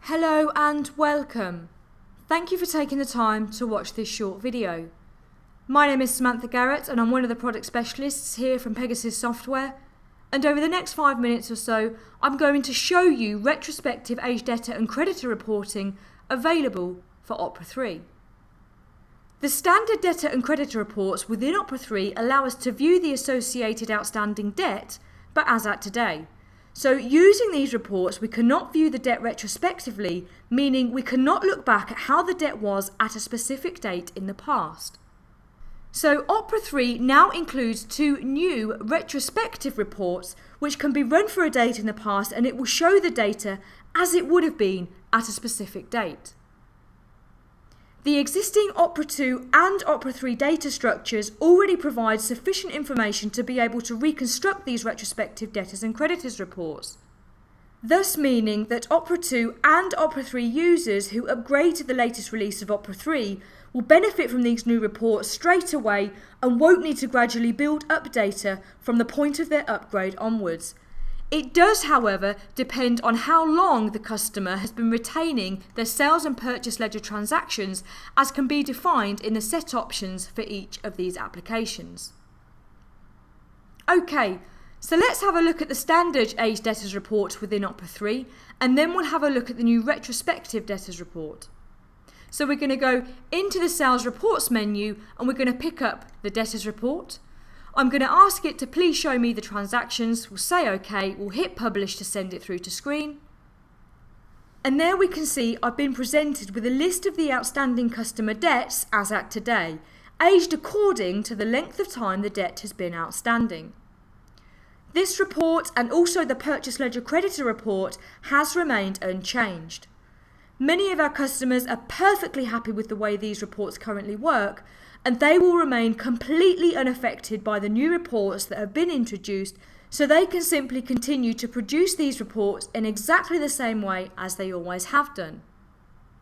Hello and welcome. Thank you for taking the time to watch this short video. My name is Samantha Garrett and I'm one of the product specialists here from Pegasus Software, and over the next 5 minutes or so I'm going to show you retrospective age debtor and creditor reporting available for Opera 3. The standard debtor and creditor reports within Opera 3 allow us to view the associated outstanding debt, but as at today. So using these reports, we cannot view the debt retrospectively, meaning we cannot look back at how the debt was at a specific date in the past. So Opera 3 now includes two new retrospective reports which can be run for a date in the past, and it will show the data as it would have been at a specific date. The existing Opera 2 and Opera 3 data structures already provide sufficient information to be able to reconstruct these retrospective debtors and creditors reports, thus meaning that Opera 2 and Opera 3 users who upgrade to the latest release of Opera 3 will benefit from these new reports straight away and won't need to gradually build up data from the point of their upgrade onwards. It does, however, depend on how long the customer has been retaining their sales and purchase ledger transactions, as can be defined in the set options for each of these applications. Okay, so let's have a look at the standard age debtors report within Opera 3, and then we'll have a look at the new retrospective debtors report. So we're going to go into the sales reports menu and we're going to pick up the debtors report. I'm going to ask it to please show me the transactions. We'll say OK, we'll hit publish to send it through to screen. And there we can see I've been presented with a list of the outstanding customer debts as at today, aged according to the length of time the debt has been outstanding. This report and also the purchase ledger creditor report has remained unchanged. Many of our customers are perfectly happy with the way these reports currently work, and they will remain completely unaffected by the new reports that have been introduced, so they can simply continue to produce these reports in exactly the same way as they always have done.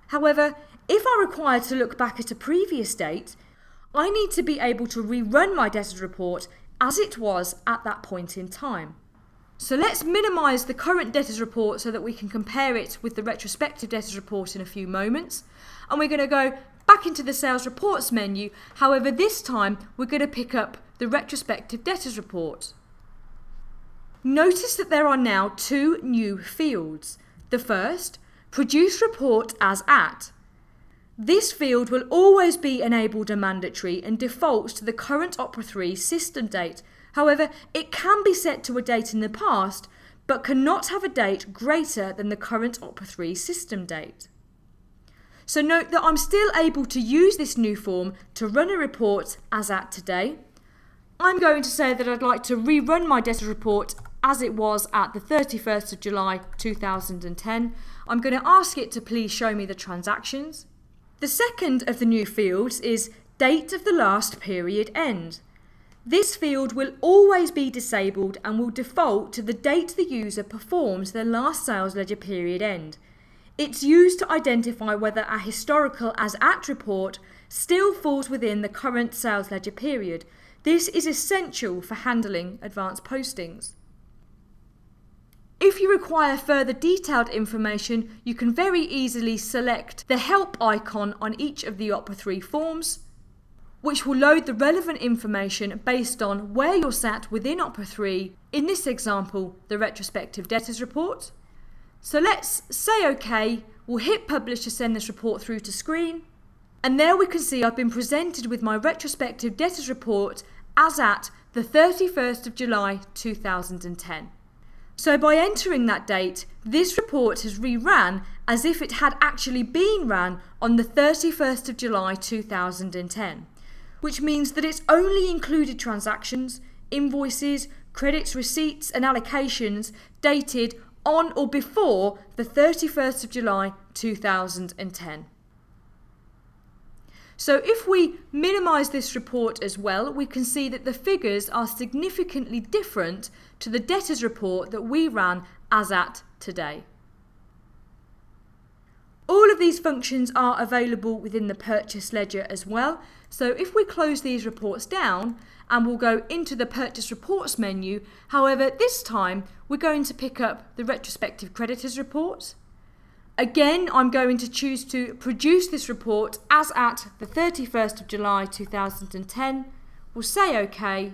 However, if I'm required to look back at a previous date, I need to be able to rerun my debtors report as it was at that point in time. So let's minimise the current debtors report so that we can compare it with the retrospective debtors report in a few moments, and we're going to go back into the sales reports menu. However, this time we're going to pick up the retrospective debtors report. Notice that there are now two new fields. The first, produce report as at. This field will always be enabled and mandatory and defaults to the current Opera 3 system date. However, it can be set to a date in the past, but cannot have a date greater than the current Opera 3 system date. So note that I'm still able to use this new form to run a report as at today. I'm going to say that I'd like to rerun my debtors report as it was at the 31st of July 2010. I'm going to ask it to please show me the transactions. The second of the new fields is date of the last period end. This field will always be disabled and will default to the date the user performs their last sales ledger period end. It's used to identify whether a historical as at report still falls within the current sales ledger period. This is essential for handling advanced postings. If you require further detailed information, you can very easily select the help icon on each of the Opera 3 forms, which will load the relevant information based on where you're sat within Opera 3, in this example, the retrospective debtors report. So let's say OK, we'll hit publish to send this report through to screen, and there we can see I've been presented with my retrospective debtors report as at the 31st of July 2010. So by entering that date, this report has reran as if it had actually been ran on the 31st of July 2010, which means that it's only included transactions, invoices, credits, receipts and allocations dated on or before the 31st of July 2010. So if we minimise this report as well, we can see that the figures are significantly different to the debtors report that we ran as at today. All of these functions are available within the purchase ledger as well. So if we close these reports down and we'll go into the purchase reports menu, however, this time we're going to pick up the retrospective creditors report. Again, I'm going to choose to produce this report as at the 31st of July 2010. We'll say OK.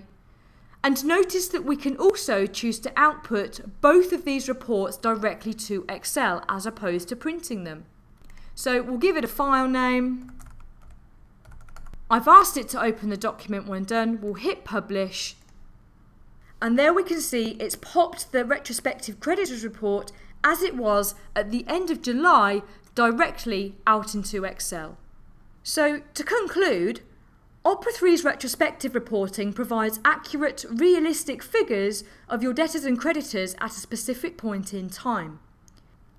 And notice that we can also choose to output both of these reports directly to Excel as opposed to printing them. So we'll give it a file name. I've asked it to open the document when done. We'll hit publish. And there we can see it's popped the retrospective creditors report as it was at the end of July directly out into Excel. So to conclude, Opera 3's retrospective reporting provides accurate, realistic figures of your debtors and creditors at a specific point in time.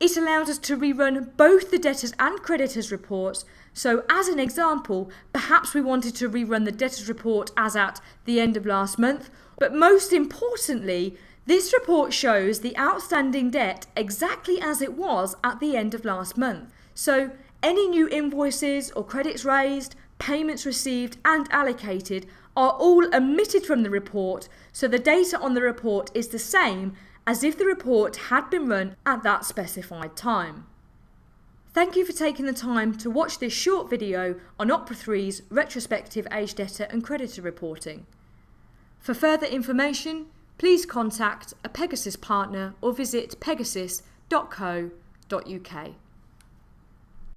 It allows us to rerun both the debtors and creditors reports. So as an example, perhaps we wanted to rerun the debtors report as at the end of last month, but most importantly, this report shows the outstanding debt exactly as it was at the end of last month. So any new invoices or credits raised, payments received and allocated are all omitted from the report, so the data on the report is the same as if the report had been run at that specified time. Thank you for taking the time to watch this short video on Opera 3's retrospective aged debtor and creditor reporting. For further information, please contact a Pegasus partner or visit pegasus.co.uk.